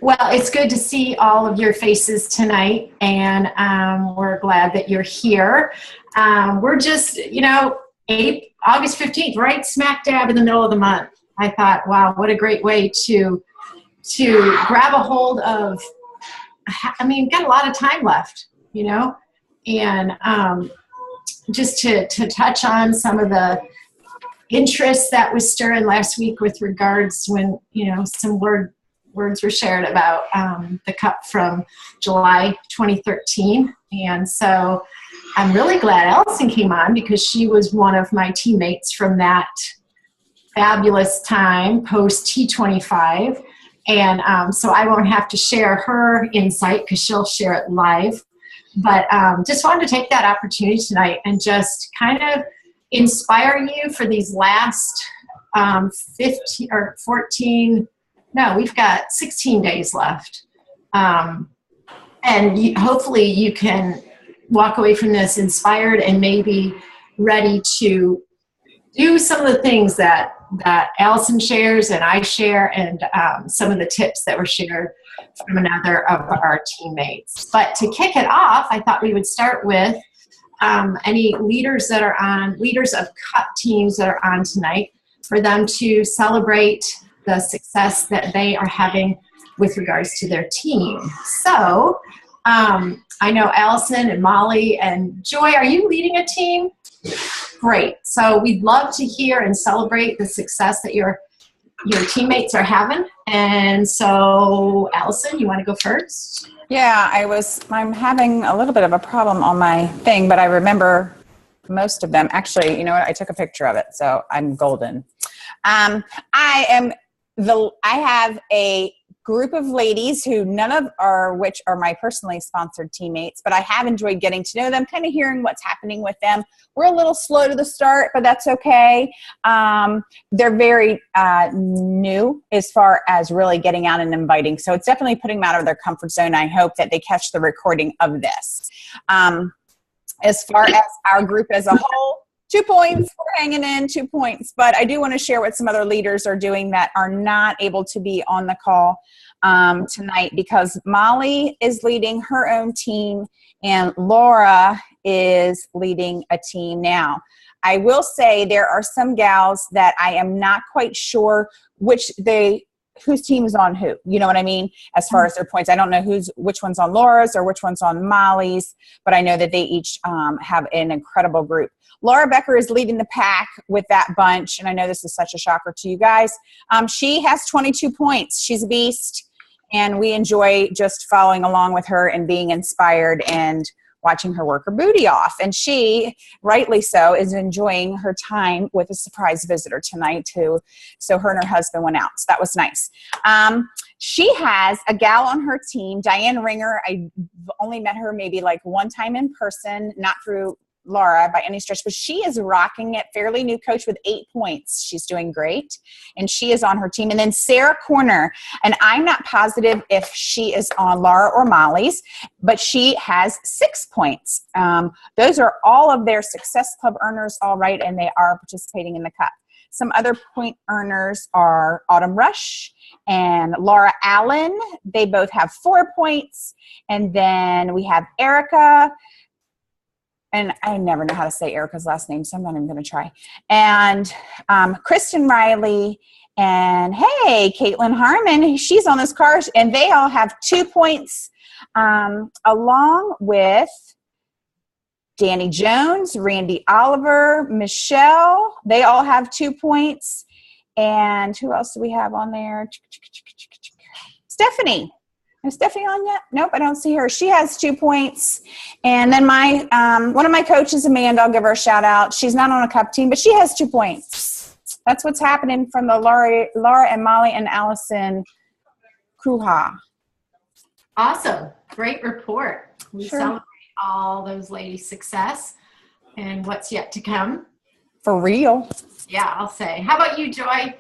Well, it's good to see all of your faces tonight, and we're glad that you're here. We're just, August 15th, right smack dab in the middle of the month. I thought, wow, what a great way to grab a hold of, got a lot of time left, and just to touch on some of the interest that was stirring last week with regards when, some words were shared about the cup from July 2013. And so I'm really glad Allison came on because she was one of my teammates from that fabulous time post T25. And so I won't have to share her insight because she'll share it live. But just wanted to take that opportunity tonight and just kind of inspire you for these last 15 or 14, no, we've got 16 days left. And hopefully you can walk away from this inspired and maybe ready to do some of the things that Allison shares and I share, and some of the tips that were shared from another of our teammates. But to kick it off, I thought we would start with any leaders of cup teams that are on tonight, for them to celebrate the success that they are having with regards to their team. So I know Allison and Molly and Joy, are you leading a team? Great. So we'd love to hear and celebrate the success that your teammates are having. And so Allison, you want to go first? Yeah, I'm having a little bit of a problem on my thing, but I remember most of them. Actually, you know what? I took a picture of it, so I'm golden. I have a group of ladies who which are my personally sponsored teammates, but I have enjoyed getting to know them, kind of hearing what's happening with them. We're a little slow to the start, but that's okay. They're very new as far as really getting out and inviting. So it's definitely putting them out of their comfort zone. I hope that they catch the recording of this. As far as our group as a whole, 2 points, we're hanging in 2 points. But I do want to share what some other leaders are doing that are not able to be on the call tonight, because Molly is leading her own team and Laura is leading a team now. I will say there are some gals that I am not quite sure whose team is on who, you know what I mean? As far as their points, I don't know which one's on Laura's or which one's on Molly's, but I know that they each have an incredible group. Laura Becker is leading the pack with that bunch, and I know this is such a shocker to you guys. She has 22 points. She's a beast, and we enjoy just following along with her and being inspired and watching her work her booty off. And she, rightly so, is enjoying her time with a surprise visitor tonight too. So her and her husband went out. So that was nice. She has a gal on her team, Diane Ringer. I've only met her maybe like one time in person, not through Laura by any stretch, but she is rocking it. Fairly new coach with 8 points. She's doing great, and she is on her team. And then Sarah Corner, and I'm not positive if she is on Laura or Molly's, but she has 6 points. Those are all of their Success Club earners, all right, and they are participating in the cup. Some other point earners are Autumn Rush and Laura Allen. They both have 4 points. And then we have Erica, and I never know how to say Erica's last name, so I'm not even going to try. And Kristen Riley, and hey, Caitlin Harmon, she's on this card, and they all have 2 points, along with Danny Jones, Randy Oliver, Michelle. They all have 2 points. And who else do we have on there? Stephanie. Is Stephanie on yet? Nope, I don't see her. She has 2 points. And then my one of my coaches, Amanda, I'll give her a shout out. She's not on a cup team, but she has 2 points. That's what's happening from the Laura and Molly and Allison Kruha. Awesome. Great report. We Sure. celebrate all those ladies' success and what's yet to come. For real. Yeah, I'll say. How about you, Joy?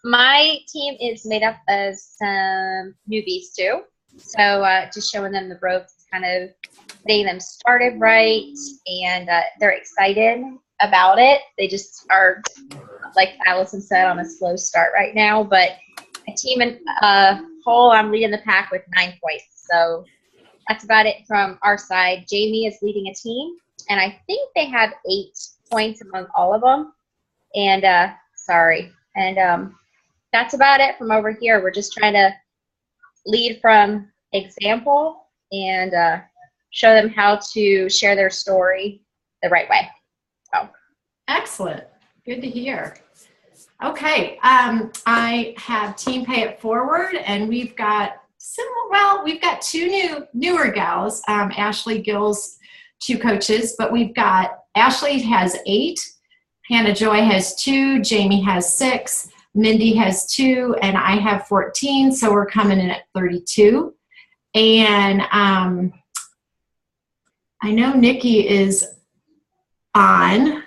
My team is made up of some newbies too. So just showing them the ropes, kind of getting them started right, and they're excited about it. They just are like Allison said, on a slow start right now. But a team in whole, I'm leading the pack with 9 points. So that's about it from our side. Jamie is leading a team, and I think they have 8 points among all of them. And that's about it from over here. We're just trying to lead from example and show them how to share their story the right way. So. Excellent. Good to hear. Okay. I have Team Pay It Forward, and we've got we've got 2 newer gals. Ashley Gill's 2 coaches, but we've got Ashley has 8, Hannah Joy has 2, Jamie has 6, Mindy has 2, and I have 14. So we're coming in at 32. And I know Nikki is on.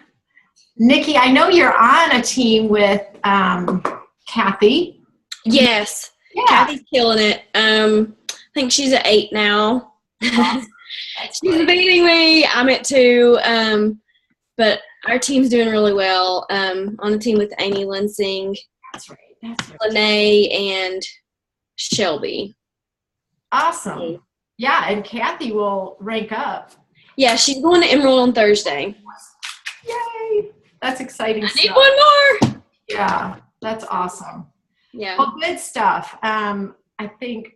Nikki, I know you're on a team with Kathy. Yes. Yeah. Kathy's killing it. I think she's at 8 now. Awesome. She's beating me. I'm at 2. But our team's doing really well. On a team with Amy Linsing, That's right. Lene, and Shelby. Awesome. Yeah, and Kathy will rank up. Yeah, she's going to enroll on Thursday. Yay! That's exciting I stuff. need one more. Yeah, that's awesome. Yeah. Well, good stuff. I think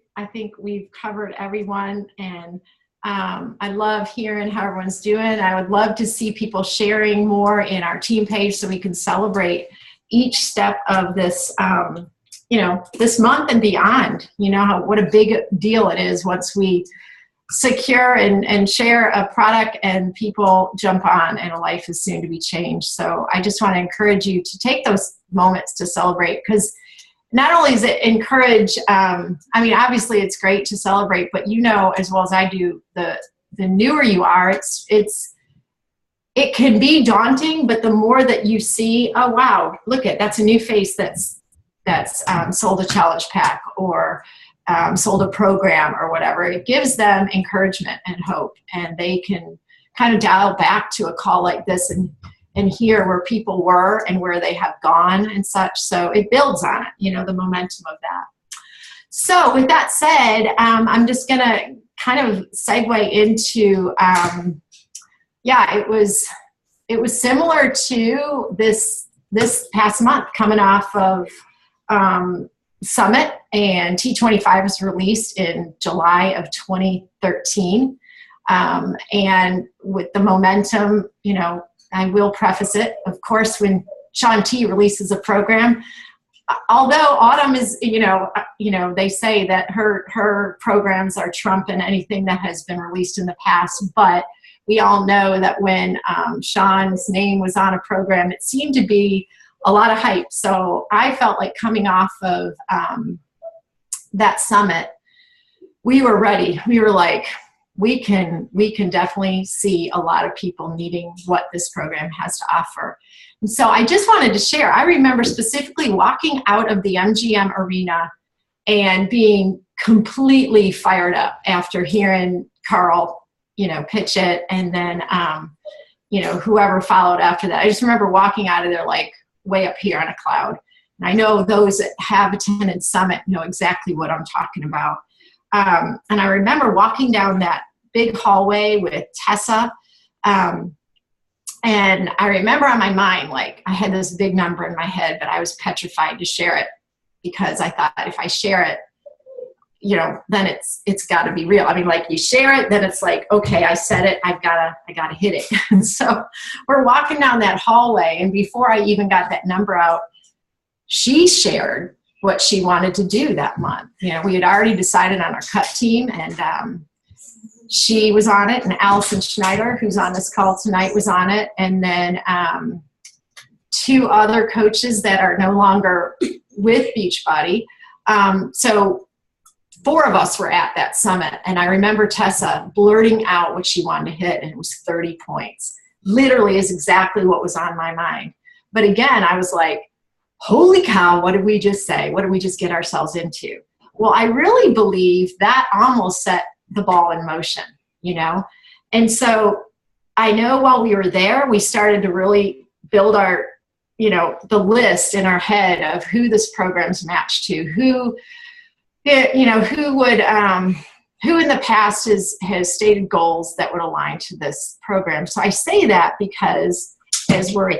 we've covered everyone, and I love hearing how everyone's doing. I would love to see people sharing more in our team page so we can celebrate each step of this, this month and beyond. You know, what a big deal it is once we secure and share a product and people jump on and a life is soon to be changed. So I just want to encourage you to take those moments to celebrate, because not only does it encourage, obviously it's great to celebrate, but you know as well as I do, the newer you are, it can be daunting, but the more that you see, oh wow, that's a new face that's sold a challenge pack or sold a program or whatever, it gives them encouragement and hope, and they can kind of dial back to a call like this and hear where people were and where they have gone and such. So it builds on it, the momentum of that. So with that said, I'm just going to kind of segue into, it was similar to this past month coming off of Summit, and T25 was released in July of 2013. And with the momentum, I will preface it, of course, when Shaun T releases a program, although Autumn is, they say that her programs are trumping anything that has been released in the past, but we all know that when Shaun's name was on a program, it seemed to be a lot of hype. So I felt like coming off of that summit, we were ready. We were like, we can definitely see a lot of people needing what this program has to offer. And so I just wanted to share, I remember specifically walking out of the MGM arena and being completely fired up after hearing Carl, pitch it. And then, whoever followed after that. I just remember walking out of there like way up here on a cloud. And I know those that have attended Summit know exactly what I'm talking about. And I remember walking down that big hallway with Tessa. And I remember on my mind, like I had this big number in my head, but I was petrified to share it because I thought if I share it, then it's got to be real. I mean, like you share it, then it's like, okay, I said it, I gotta hit it. And so we're walking down that hallway, and before I even got that number out, she shared what she wanted to do that month. We had already decided on our cut team, and she was on it, and Allison Schneider, who's on this call tonight, was on it, and then 2 other coaches that are no longer with Beachbody. So 4 of us were at that summit, and I remember Tessa blurting out what she wanted to hit, and it was 30 points. Literally is exactly what was on my mind. But again, I was like, holy cow, what did we just say? What did we just get ourselves into? Well, I really believe that almost set the ball in motion, And so I know while we were there, we started to really build our you know, the list in our head of who this program's matched to, who, you know, who would, who in the past has stated goals that would align to this program. So I say that because as we're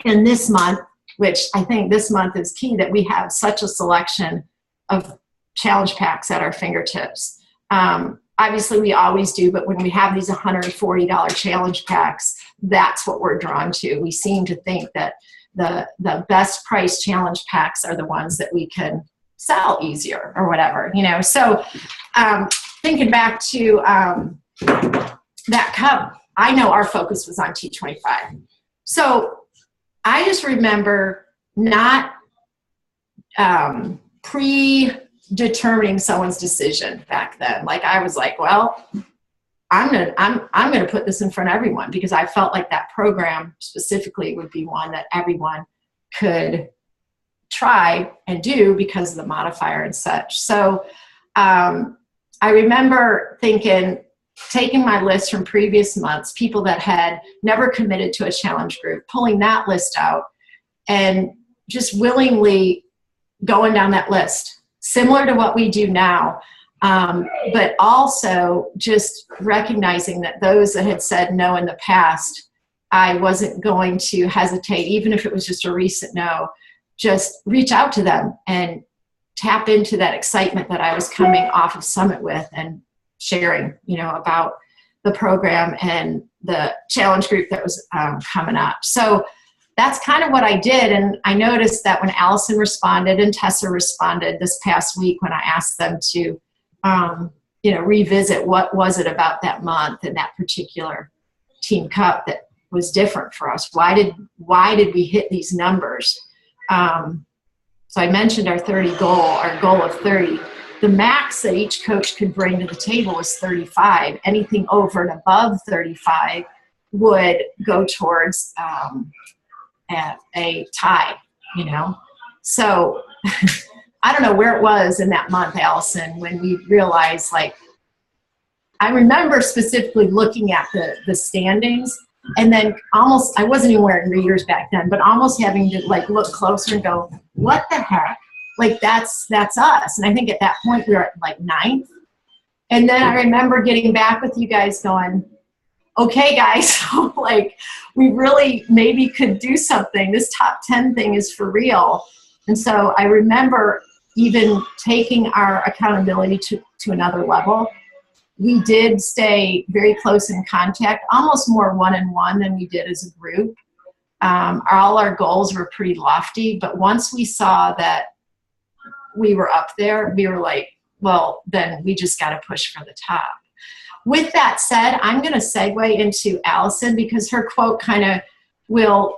in this month, which I think this month is key, that we have such a selection of challenge packs at our fingertips. Obviously we always do, but when we have these $140 challenge packs, that's what we're drawn to. We seem to think that the best price challenge packs are the ones that we can sell easier or whatever, you know. So thinking back to that cup, I know our focus was on T25. So I just remember not predetermining someone's decision back then. Like I was like, well, I'm gonna put this in front of everyone, because I felt like that program specifically would be one that everyone could try and do because of the modifier and such. So I remember taking my list from previous months, people that had never committed to a challenge group, pulling that list out and just willingly going down that list, similar to what we do now. But also just recognizing that those that had said no in the past, I wasn't going to hesitate, even if it was just a recent no, just reach out to them and tap into that excitement that I was coming off of Summit with and sharing, you know, about the program and the challenge group that was coming up. So that's kind of what I did. And I noticed that when Allison responded and Tessa responded this past week, when I asked them to, you know, revisit what was it about that month and that particular Team Cup that was different for us. Why did we hit these numbers? So I mentioned our 30 goal, our goal of 30. The max that each coach could bring to the table was 35. Anything over and above 35 would go towards a tie, you know. So I don't know where it was in that month, Allison, when we realized, like, I remember specifically looking at the standings, and then almost, I wasn't even wearing readers back then, but almost having to like look closer and go, what the heck? Like that's us. And I think at that point we were at like 9th. And then I remember getting back with you guys going, okay guys, like we really maybe could do something. This top 10 thing is for real. And so I remember even taking our accountability to another level. We did stay very close in contact, almost more one-on-one than we did as a group. All our goals were pretty lofty, but once we saw that we were up there, we were like, well, then we just got to push for the top. With that said, I'm going to segue into Allison, because her quote kind of will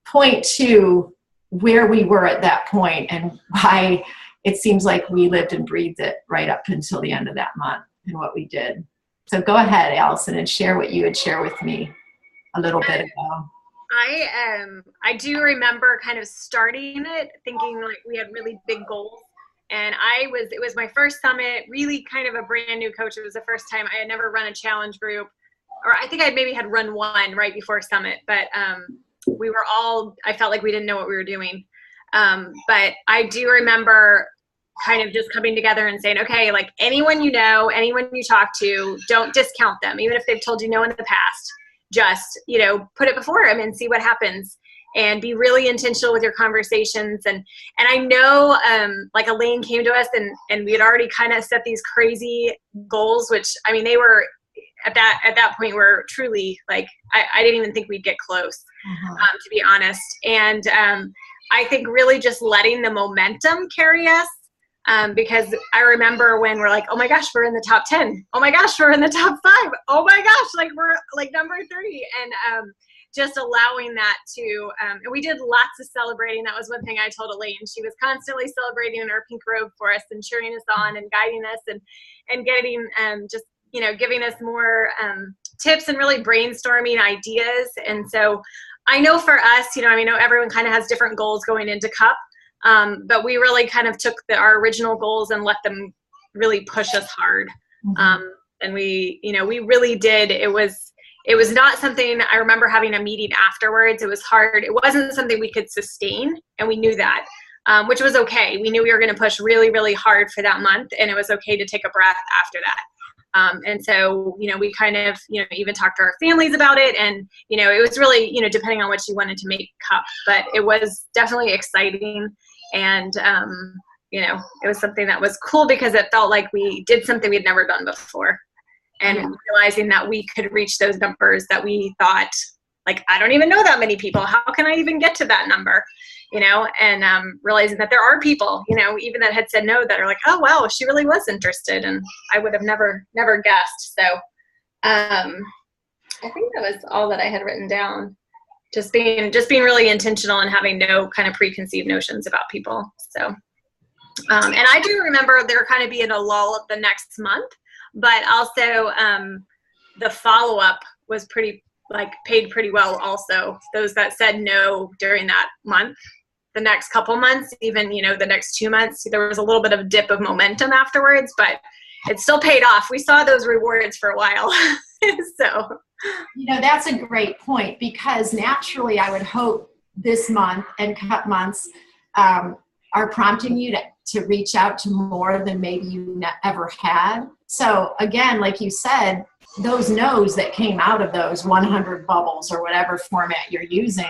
point to where we were at that point and why it seems like we lived and breathed it right up until the end of that month and what we did. So go ahead, Allison, and share what you had shared with me a little bit ago. I do remember kind of starting it thinking like we had really big goals, and it was my first summit, really kind of a brand new coach. It was the first time I had never run a challenge group, or I think I maybe had run one right before summit, but I felt like we didn't know what we were doing. But I do remember kind of just coming together and saying, okay, like anyone you know, anyone you talk to, don't discount them, even if they've told you no in the past. Just, you know, put it before them and see what happens, and be really intentional with your conversations. And I know, like Elaine came to us and we had already kind of set these crazy goals, which, I mean, they were at that point were truly like, I didn't even think we'd get close, to be honest. And I think really just letting the momentum carry us. Because I remember when we're like, oh my gosh, we're in the top 10. Oh my gosh, we're in the top 5. Oh my gosh, like we're like number 30. And just allowing that to, and we did lots of celebrating. That was one thing I told Elaine. She was constantly celebrating in her pink robe for us and cheering us on and guiding us and getting, just, you know, giving us more tips and really brainstorming ideas. And so I know for us, you know, I mean, I know everyone kind of has different goals going into Cup. But we really kind of took our original goals and let them really push us hard. And we, you know, we really did. It was it was not something, I remember having a meeting afterwards. It was hard. It wasn't something we could sustain, and we knew that, which was okay. We knew we were going to push really, really hard for that month, and it was okay to take a breath after that. And so, we kind of, even talked to our families about it, and, it was really, depending on what you wanted to make cup, but it was definitely exciting. And, it was something that was cool because it felt like we did something we'd never done before. And realizing that we could reach those numbers that we thought, like, I don't even know that many people. How can I even get to that number? And realizing that there are people, even that had said no, that are like, oh, wow, she really was interested. And I would have never guessed. So I think that was all that I had written down. Just being really intentional and having no kind of preconceived notions about people. So, and I do remember there kind of being a lull the next month, but also the follow-up was paid pretty well also. Those that said no during that month, the next couple months, even, the next 2 months, there was a little bit of a dip of momentum afterwards, but it still paid off. We saw those rewards for a while. So, that's a great point, because naturally I would hope this month and cup months are prompting you to reach out to more than maybe you ever had. So again, like you said, those no's that came out of those 100 bubbles or whatever format you're using,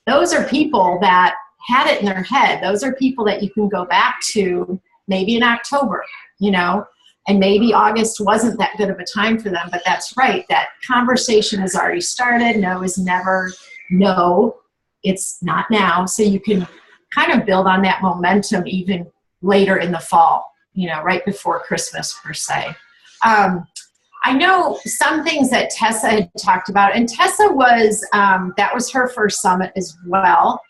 those are people that had it in their head. Those are people that you can go back to maybe in October, and maybe August wasn't that good of a time for them, but that's right. That conversation has already started. No is never no. It's not now. So you can kind of build on that momentum even later in the fall, right before Christmas per se. I know some things that Tessa had talked about, and Tessa was, that was her first summit as well.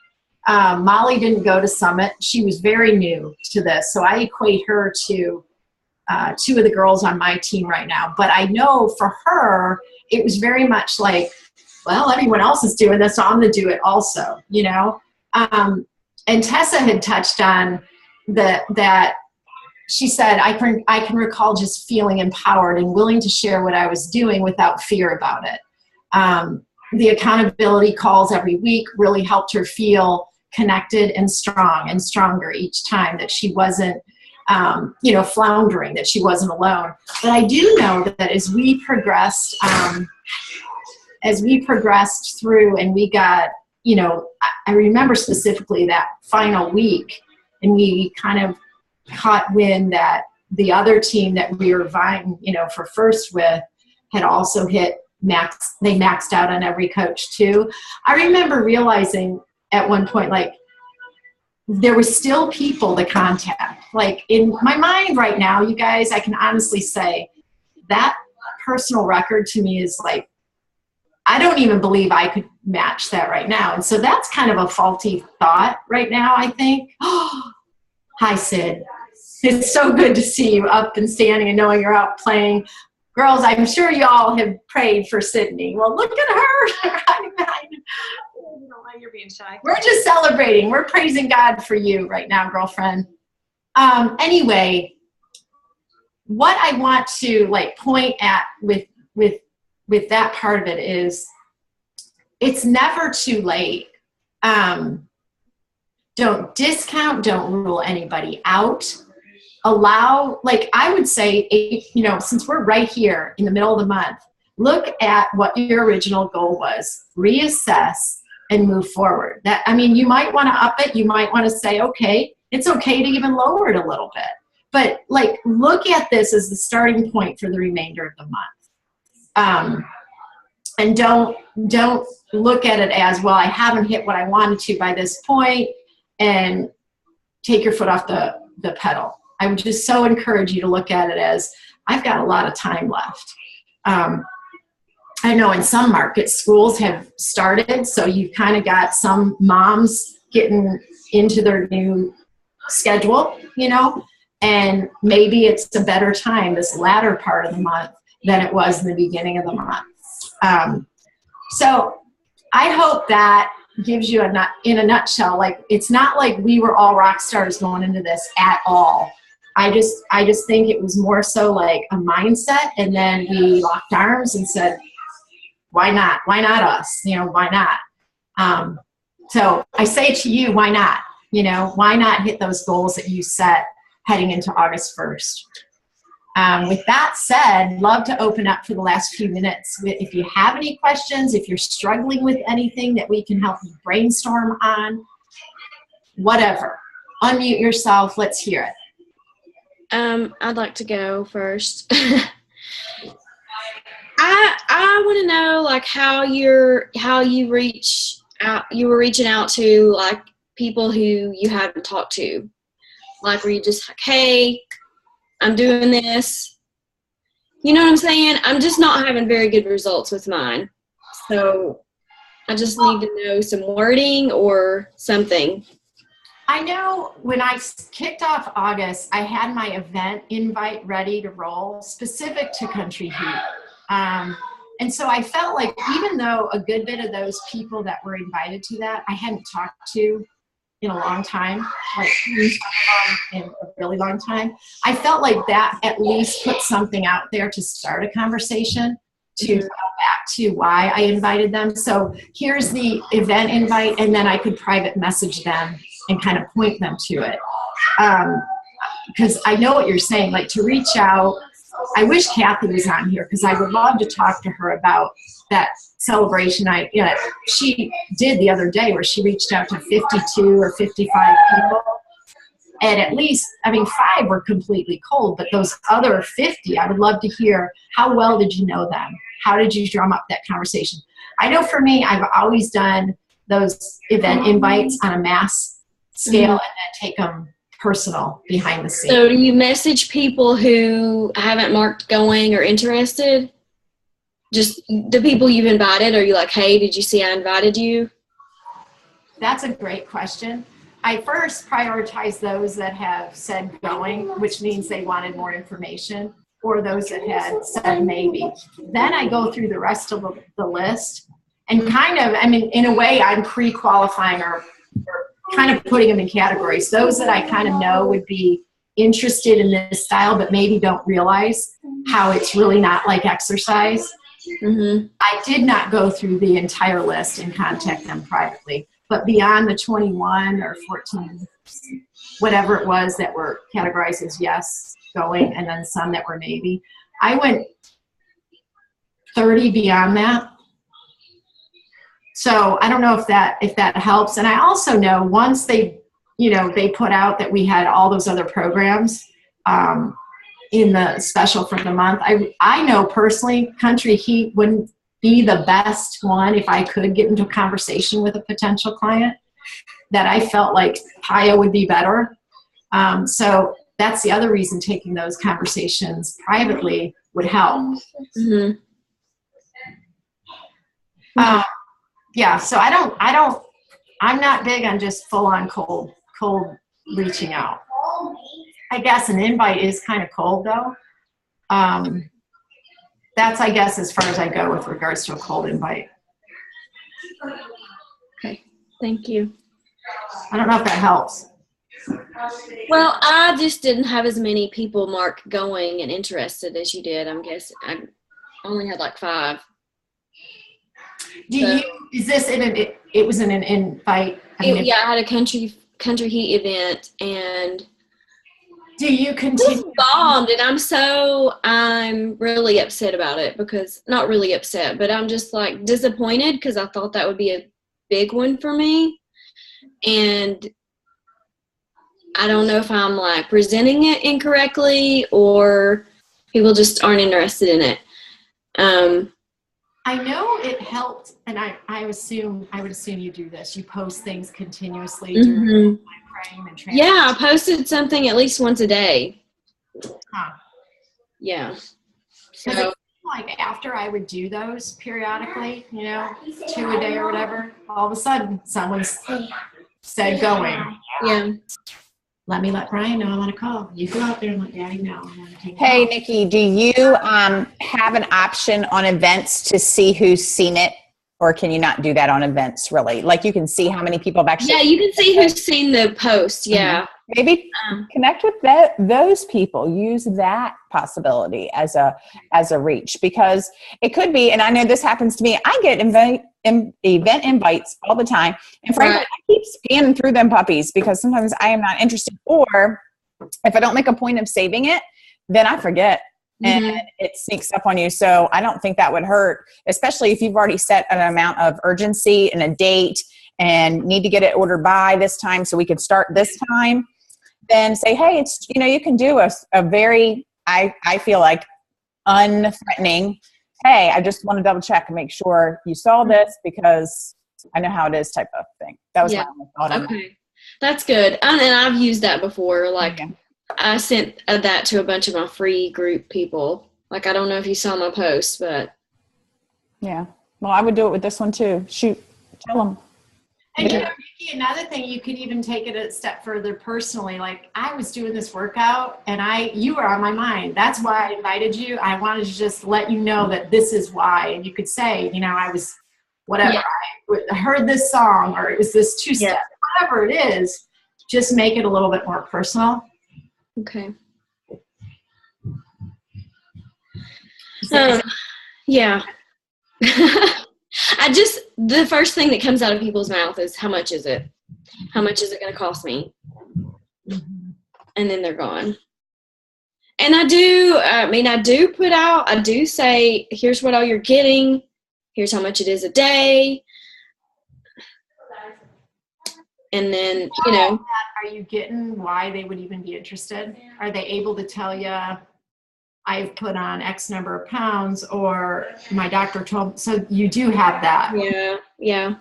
Molly didn't go to summit. She was very new to this. So I equate her to two of the girls on my team right now. But I know for her, it was very much like, well, everyone else is doing this, so I'm going to do it also, and Tessa had touched on that she said, I can recall just feeling empowered and willing to share what I was doing without fear about it. The accountability calls every week really helped her feel connected and strong and stronger each time, that she wasn't, floundering, that she wasn't alone. But I do know that as we progressed through and we got, I remember specifically that final week, and we kind of caught wind that the other team that we were vying, for first with had also hit max. They maxed out on every coach too. I remember realizing at one point, like, there was still people to contact. Like, in my mind right now, you guys, I can honestly say that personal record to me is like, I don't even believe I could match that right now. And so that's kind of a faulty thought right now, I think. Oh, hi, Sid. It's so good to see you up and standing and knowing you're out playing. Girls, I'm sure you all have prayed for Sydney. Well, look at her. I don't know why you're being shy. We're just celebrating. We're praising God for you right now, girlfriend. Anyway, what I want to point at with that part of it is, it's never too late. Don't discount, don't rule anybody out. Allow, I would say, since we're right here in the middle of the month, look at what your original goal was, reassess, and move forward. You might want to up it. You might want to say, okay, it's okay to even lower it a little bit. But look at this as the starting point for the remainder of the month. And don't look at it as, well, I haven't hit what I wanted to by this point, and take your foot off the pedal. I would just so encourage you to look at it as, I've got a lot of time left. I know in some markets, schools have started, so you've kind of got some moms getting into their new schedule, and maybe it's a better time this latter part of the month than it was in the beginning of the month. So I hope that gives you in a nutshell, it's not like we were all rock stars going into this at all. I just think it was more so like a mindset, and then we locked arms and said, why not? Why not us? Why not? So I say to you, why not? Why not hit those goals that you set heading into August 1st? With that said, love to open up for the last few minutes. If you have any questions, if you're struggling with anything that we can help you brainstorm on, whatever. Unmute yourself. Let's hear it. I'd like to go first. I want to know like how you reach out. You were reaching out to like people who you hadn't talked to. Like, were you just like, hey, I'm doing this? You know what I'm saying? I'm just not having very good results with mine. So I just need to know some wording or something. I know when I kicked off August, I had my event invite ready to roll specific to Country Heat. And so I felt like even though a good bit of those people that were invited to that, I hadn't talked to in a long time, like in a really long time, I felt like that at least put something out there to start a conversation to go back to why I invited them. So here's the event invite, and then I could private message them and kind of point them to it. Because I know what you're saying, like to reach out. I wish Kathy was on here because I would love to talk to her about that celebration she did the other day where she reached out to 52 or 55 people. And at least, 5 were completely cold, but those other 50, I would love to hear, how well did you know them? How did you drum up that conversation? I know for me, I've always done those event invites on a mass scale and then take them personal behind the scenes. So do you message people who haven't marked going or interested? Just the people you've invited? Are you like, hey, did you see I invited you? That's a great question. I first prioritize those that have said going, which means they wanted more information, or those that had said maybe. Then I go through the rest of the list and kind of, in a way, I'm pre-qualifying or kind of putting them in categories. Those that I kind of know would be interested in this style, but maybe don't realize how it's really not like exercise. Mm-hmm. I did not go through the entire list and contact them privately, but beyond the 21 or 14, whatever it was that were categorized as yes, going, and then some that were maybe, I went 30 beyond that. So I don't know if that helps. And I also know once they put out that we had all those other programs in the special for the month, I know personally Country Heat wouldn't be the best one if I could get into a conversation with a potential client, that I felt like PIA would be better. So that's the other reason taking those conversations privately would help. Mm-hmm. Yeah, so I'm not big on just full on cold reaching out. I guess an invite is kind of cold though. That's, I guess, as far as I go with regards to a cold invite. Okay, thank you. I don't know if that helps. Well, I just didn't have as many people mark going and interested as you did. I'm guessing I only had like 5. Is this it was in an invite? I had a country heat event, and do you continue? It was bombed, and I'm really upset about it, because not really upset, but I'm just like disappointed because I thought that would be a big one for me, and I don't know if I'm like presenting it incorrectly or people just aren't interested in it. I know it helped, and I would assume you do this. You post things continuously during the time frame and transition. Yeah, I posted something at least once a day. Huh. Yeah. So like after I would do those periodically, 2 a day or whatever, all of a sudden someone's said going. Yeah. Let Brian know I want to call. You go out there and let Daddy know. Hey, Nikki, do you have an option on events to see who's seen it? Or can you not do that on events, really? Like you can see how many people have actually... Yeah, you can see who's seen the post, yeah. Maybe Um, connect with those people. Use that possibility as a reach, because it could be. And I know this happens to me. I get event invites all the time, and frankly, Right. I keep scanning through them puppies because sometimes I am not interested, or if I don't make a point of saving it, then I forget. And Mhm. it sneaks up on you. So I don't think that would hurt, especially if you've already set an amount of urgency and a date and need to get it ordered by this time so we could start this time. Then say, hey, it's, you can do a very, I feel like, unthreatening, hey, I just want to double check and make sure you saw this because I know how it is type of thing. That was Yeah. my only thought on that. Okay. That's good. And I've used that before. Like, Yeah. I sent that to a bunch of my free group people. Like, I don't know if you saw my post, but Yeah. Well, I would do it with this one too. Shoot, tell them. And Yeah. Nikki, another thing, you could even take it a step further personally. Like, I was doing this workout and you were on my mind. That's why I invited you. I wanted to just let you know that this is why. And you could say, I was whatever. Yeah. I heard this song, or it was this two-step, whatever it is. Just make it a little bit more personal. okay. Yeah. The first thing that comes out of people's mouth is, how much is it? How much is it going to cost me? And then they're gone. And I do say, here's what all you're getting. Here's how much it is a day. And then, Are you getting why they would even be interested? Are they able to tell you, I've put on X number of pounds, or my doctor told? So you do have that. yeah.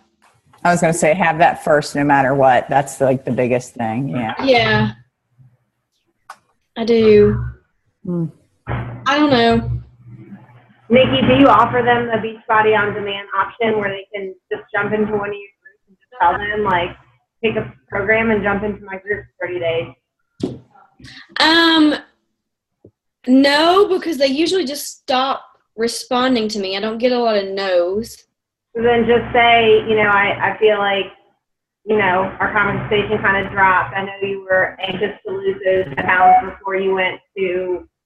I was going to say, have that first, no matter what. That's like the biggest thing. Yeah. Yeah. I do. Hmm. I don't know. Nikki, do you offer them the Beachbody on Demand option where they can just jump into one of your groups and just tell them, like, pick a program and jump into my group for 30 days? No, because they usually just stop responding to me. I don't get a lot of no's. So then just say, I feel like, our conversation kind of dropped. I know you were anxious to lose those pounds before you went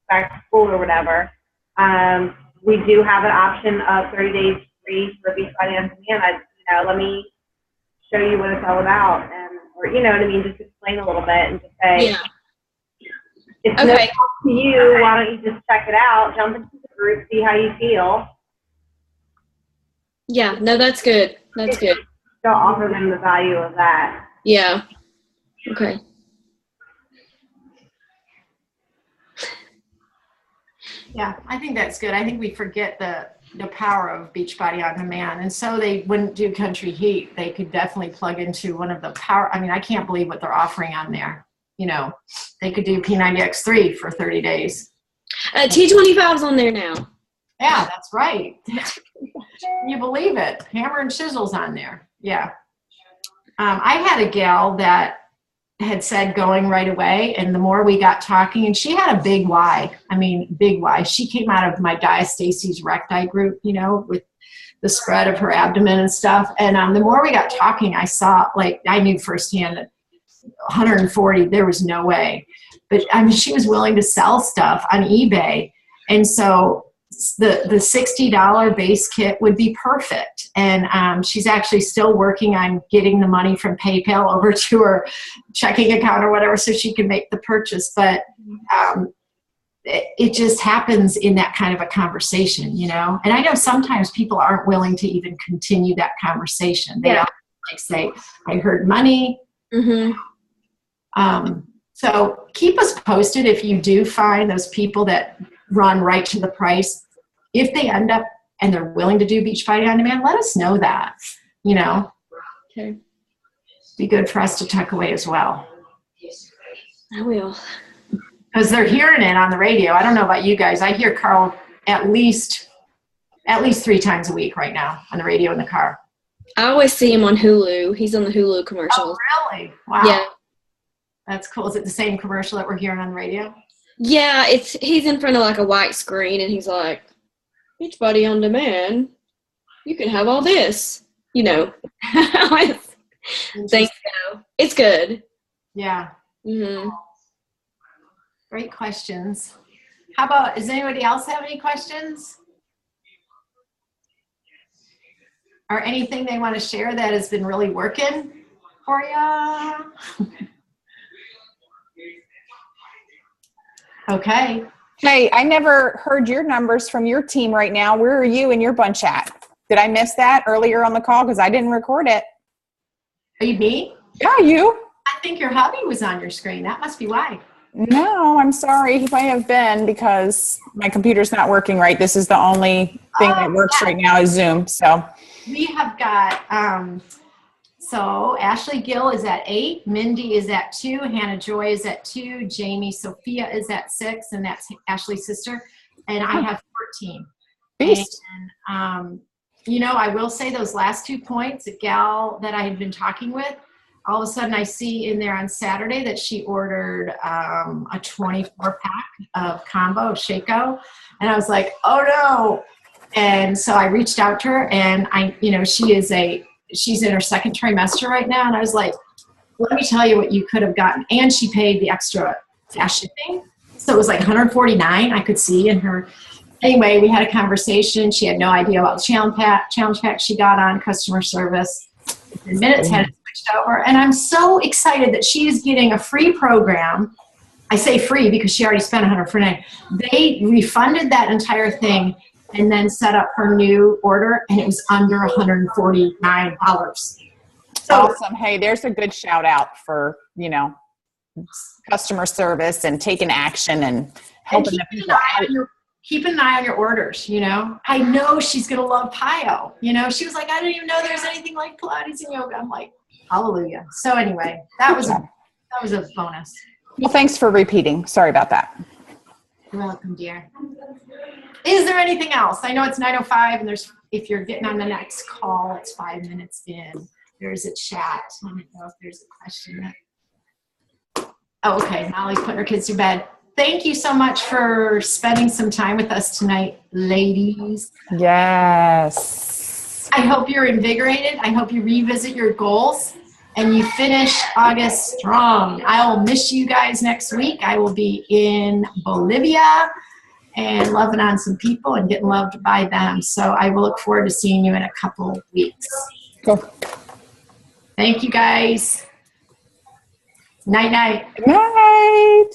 back to school or whatever. We do have an option of 30 days free for Beachbody on Demand. Let me show you what it's all about, or you know what I mean, just explain a little bit and just say, Yeah. it's Okay. no cost to you. Why don't you just check it out, jump into the group, see how you feel. Yeah. No, that's good. That's good. Still offer them the value of that. Yeah. Okay. Yeah, I think that's good. I think we forget the power of Beachbody on Demand. And so they wouldn't do Country Heat. They could definitely plug into one of the power. I mean, I can't believe what they're offering on there. They could do P90X3 for 30 days. T25's on there now. Yeah, that's right. Can you believe it? Hammer and Chisel's on there. Yeah. I had a gal that had said going right away, and the more we got talking, and she had a big why. I mean, big why. She came out of my diastasis recti group, with the spread of her abdomen and stuff. And the more we got talking, I saw, I knew firsthand that 140, there was no way. But I mean, she was willing to sell stuff on eBay. And so the $60 base kit would be perfect. And she's actually still working on getting the money from PayPal over to her checking account or whatever so she can make the purchase. But it just happens in that kind of a conversation, And I know sometimes people aren't willing to even continue that conversation. They say, I heard money. Mm-hmm. So keep us posted if you do find those people that run right to the price. If they end up and they're willing to do Beachbody on Demand, let us know that, Okay. Be good for us to tuck away as well. I will. Because they're hearing it on the radio. I don't know about you guys. I hear Carl at least 3 times a week right now on the radio in the car. I always see him on Hulu. He's on the Hulu commercials. Oh, really? Wow. Yeah. That's cool. Is it the same commercial that we're hearing on the radio? Yeah, he's in front of a white screen and he's like, Beachbody on Demand, you can have all this. Thanks, so. It's good. Yeah. Mm-hmm. Great questions. How about, does anybody else have any questions? Or anything they want to share that has been really working for you? Okay. Hey, I never heard your numbers from your team right now. Where are you and your bunch at? Did I miss that earlier on the call? Because I didn't record it. Are you me? Yeah, you. I think your hubby was on your screen. That must be why. No, I'm sorry. He might have been because my computer's not working right. This is the only thing that works right now is Zoom. So We have got, so Ashley Gill is at 8, Mindy is at 2, Hannah Joy is at 2, Jamie Sophia is at 6, and that's Ashley's sister, and I have 14. Beast. And, you know, I will say those last 2 points, a gal that I had been talking with, all of a sudden I see in there on Saturday that she ordered a 24 pack of combo Shaco, and I was like, oh no. And so I reached out to her, and she's in her second trimester right now. And I was like, let me tell you what you could have gotten. And she paid the extra cash shipping. So it was like $149 I could see in her. Anyway, we had a conversation. She had no idea about the challenge pack she got on customer service. In minutes had it switched over. And I'm so excited that she is getting a free program. I say free because she already spent $149. They refunded that entire thing and then set up her new order, and it was under $149. So awesome. Hey, there's a good shout out for, customer service and taking action and helping the people out. Keep an eye on your orders, I know she's going to love PIO. She was like, I didn't even know there's anything like Pilates and yoga. I'm like, hallelujah. So anyway, that was a bonus. Well, thanks for repeating. Sorry about that. You're welcome, dear. Is there anything else? I know it's 9:05, and if you're getting on the next call, it's 5 minutes in. There's a chat. Let me know if there's a question. Oh, okay. Molly's putting her kids to bed. Thank you so much for spending some time with us tonight, ladies. Yes. I hope you're invigorated. I hope you revisit your goals and you finish August strong. I will miss you guys next week. I will be in Bolivia and loving on some people and getting loved by them. So I will look forward to seeing you in a couple weeks. Cool. Thank you, guys. Night, night. Good night.